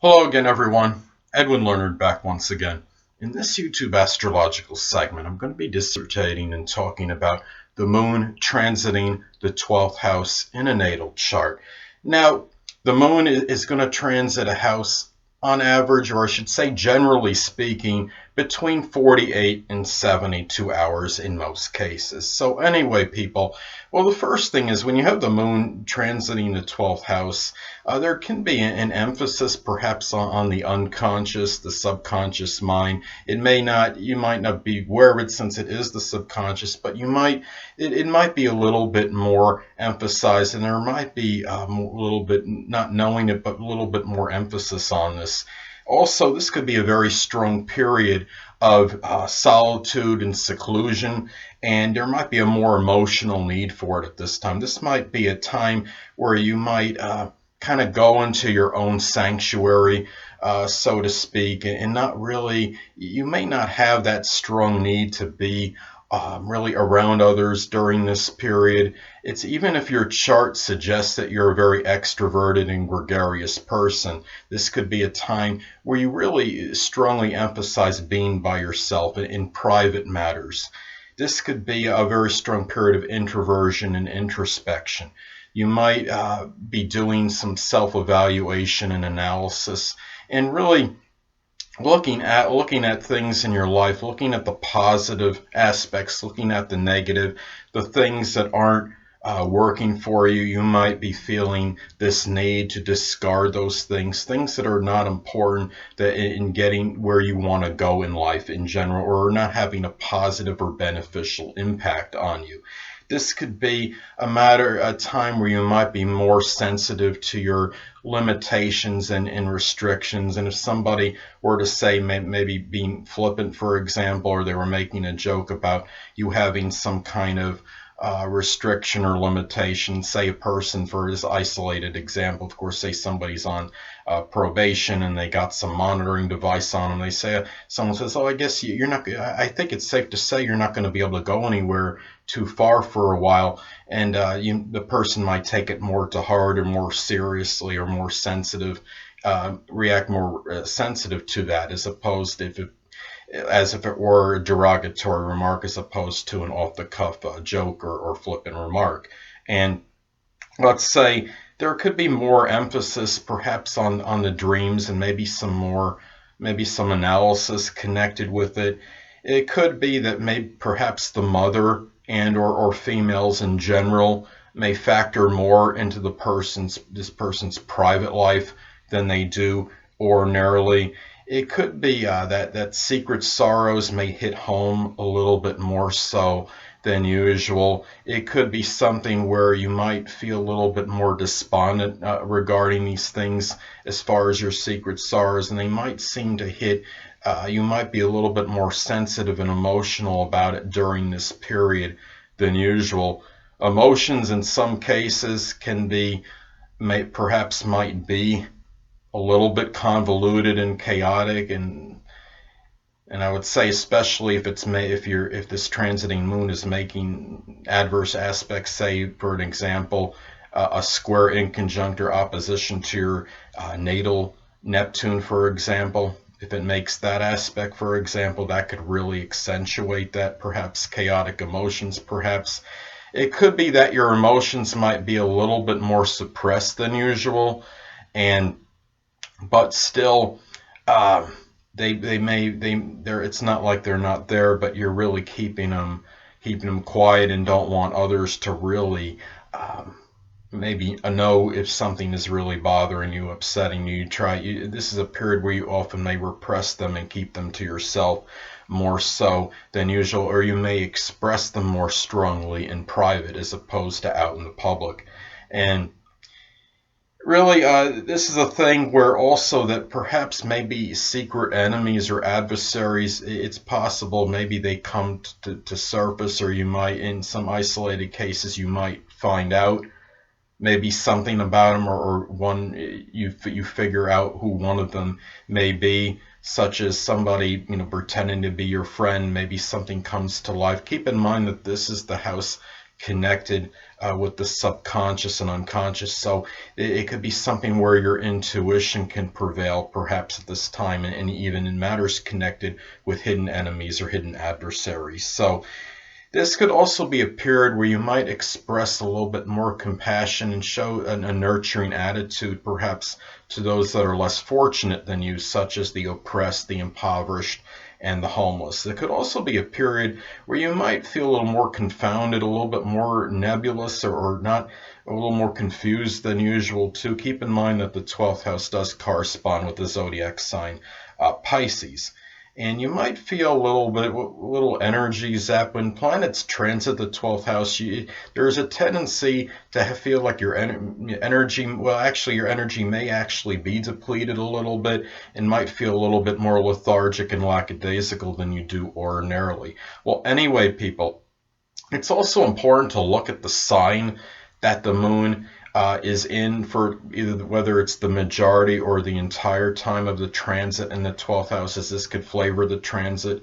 Hello again, everyone. Edwin Leonard back once again. In this YouTube astrological segment, I'm going to be dissertating and talking about the moon transiting the 12th house in a natal chart. Now, the moon is going to transit a house on average, or I should say, generally speaking, between 48 and 72 hours in most cases. So, anyway, people, well, the first thing is when you have the moon transiting the 12th house, there can be an emphasis perhaps on the unconscious, the subconscious mind. It may not, you might not be aware of it since it is the subconscious, but it might be a little bit more emphasized, and there might be a little bit, not knowing it, but a little bit more emphasis on this. Also, this could be a very strong period of solitude and seclusion, and there might be a more emotional need for it at this time. This might be a time where you might kind of go into your own sanctuary, so to speak, and not really, you may not have that strong need to be really around others during this period. It's even if your chart suggests that you're a very extroverted and gregarious person, this could be a time where you really strongly emphasize being by yourself in private matters. This could be a very strong period of introversion and introspection. You might be doing some self-evaluation and analysis, and really looking at things in your life, looking at the positive aspects, looking at the negative, the things that aren't working for you. You might be feeling this need to discard those things that are not important, that in getting where you want to go in life in general, or not having a positive or beneficial impact on you. This could be a time where you might be more sensitive to your limitations and restrictions. And if somebody were to say, maybe being flippant, for example, or they were making a joke about you having some kind of restriction or limitation, say a person, for this isolated example, of course, say somebody's on probation and they got some monitoring device on them. They say, someone says, oh, I guess you're not, I think it's safe to say you're not going to be able to go anywhere too far for a while. And the person might take it more to heart or more seriously or more sensitive, react more sensitive to that, as if it were a derogatory remark, as opposed to an off-the-cuff joke or flippant remark. And let's say there could be more emphasis perhaps on the dreams, and maybe some analysis connected with it. It could be that maybe perhaps the mother or females in general may factor more into this person's private life than they do ordinarily. It could be that secret sorrows may hit home a little bit more so than usual. It could be something where you might feel a little bit more despondent regarding these things as far as your secret sorrows, and they might seem to hit. You might be a little bit more sensitive and emotional about it during this period than usual. Emotions in some cases might be a little bit convoluted and chaotic, and I would say especially if this transiting moon is making adverse aspects, say for an example, a square in conjunct or opposition to your natal Neptune, for example. If it makes that aspect, for example, that could really accentuate that, perhaps chaotic emotions. Perhaps it could be that your emotions might be a little bit more suppressed than usual, and but still, uh, they're it's not like they're not there, but you're really keeping them quiet and don't want others to really maybe know if something is really bothering you, upsetting you. This is a period where you often may repress them and keep them to yourself more so than usual, or you may express them more strongly in private as opposed to out in the public. And really, this is a thing where also that perhaps maybe secret enemies or adversaries, it's possible maybe they come to surface, or you might, in some isolated cases, you might find out maybe something about them, or one you figure out who one of them may be, such as somebody pretending to be your friend. Maybe something comes to life. Keep in mind that this is the house connected with the subconscious and unconscious. So it could be something where your intuition can prevail perhaps at this time, and even in matters connected with hidden enemies or hidden adversaries. So this could also be a period where you might express a little bit more compassion and show a nurturing attitude, perhaps to those that are less fortunate than you, such as the oppressed, the impoverished, and the homeless. It could also be a period where you might feel a little more confounded, a little bit more nebulous, or not, a little more confused than usual too. Keep in mind that the 12th house does correspond with the zodiac sign Pisces. And you might feel a little energy zap when planets transit the 12th house. There's a tendency to feel like your energy, well, actually, your energy may actually be depleted a little bit and might feel a little bit more lethargic and lackadaisical than you do ordinarily. Well, anyway, people, it's also important to look at the sign that the moon is in, for either whether it's the majority or the entire time of the transit in the 12th house, as this could flavor the transit.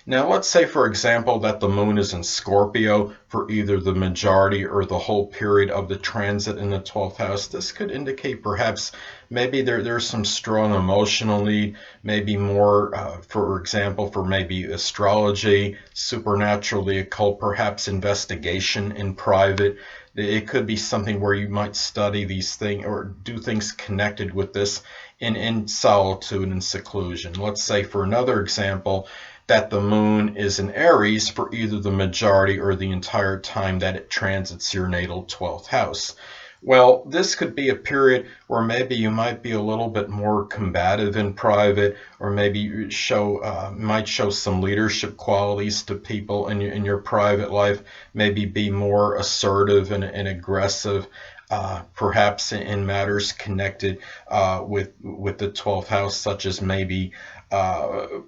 Now, let's say, for example, that the moon is in Scorpio for either the majority or the whole period of the transit in the 12th house. This could indicate perhaps maybe there's some strong emotional need, maybe more, for example, for maybe astrology, supernatural, the occult, perhaps investigation in private. It could be something where you might study these things or do things connected with this in solitude and seclusion. Let's say, for another example, that the moon is in Aries for either the majority or the entire time that it transits your natal 12th house. Well, this could be a period where maybe you might be a little bit more combative in private, or maybe you might show some leadership qualities to people in your private life. Maybe be more assertive and aggressive, perhaps in matters connected with the 12th house, such as maybe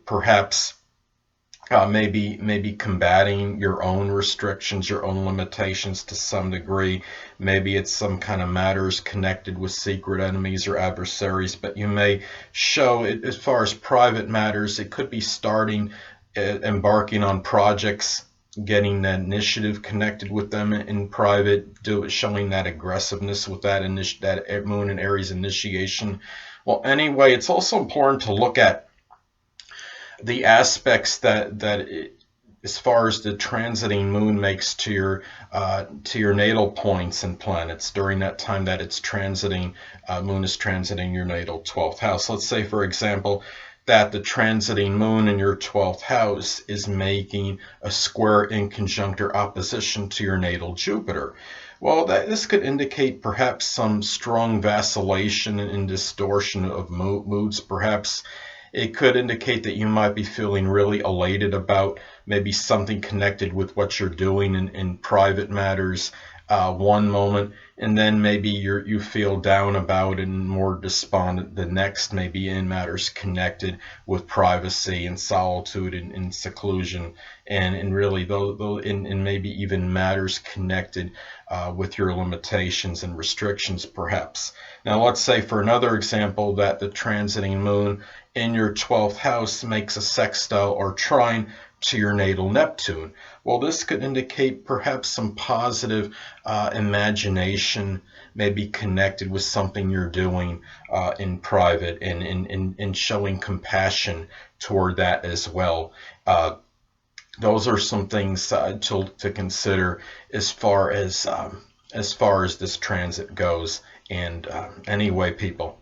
perhaps. Maybe combating your own restrictions, your own limitations to some degree. Maybe it's some kind of matters connected with secret enemies or adversaries, but you may show it as far as private matters. It could be starting, embarking on projects, getting that initiative connected with them in private, showing that aggressiveness with that moon and Aries initiation. Well, anyway, it's also important to look at the aspects as far as the transiting moon makes to your natal points and planets during that time that it's transiting, moon is transiting your natal 12th house. Let's say, for example, that the transiting moon in your 12th house is making a square in conjunctor opposition to your natal Jupiter. Well, this could indicate perhaps some strong vacillation and distortion of moods. Perhaps it could indicate that you might be feeling really elated about maybe something connected with what you're doing in private matters one moment, and then maybe you feel down about and more despondent the next, maybe in matters connected with privacy and solitude and seclusion, and really in maybe even matters connected with your limitations and restrictions, perhaps. Now, let's say, for another example, that the transiting moon in your 12th house makes a sextile or trine to your natal Neptune. Well, this could indicate perhaps some positive imagination, maybe connected with something you're doing in private, and showing compassion toward that as well. Those are some things to consider as far as this transit goes. And anyway, people,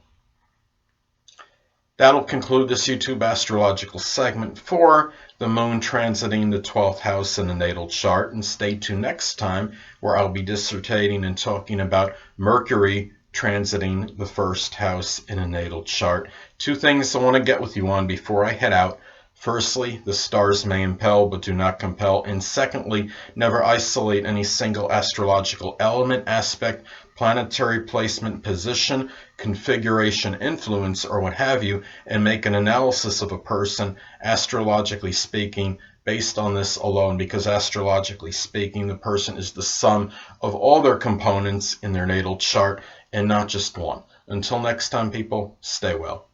that'll conclude this YouTube astrological segment for the moon transiting the 12th house in the natal chart. And stay tuned next time, where I'll be dissertating and talking about Mercury transiting the first house in a natal chart. Two things I want to get with you on before I head out. Firstly, the stars may impel but do not compel. And secondly, never isolate any single astrological element, aspect, planetary placement, position, configuration, influence, or what have you, and make an analysis of a person, astrologically speaking, based on this alone, because astrologically speaking, the person is the sum of all their components in their natal chart and not just one. Until next time, people, stay well.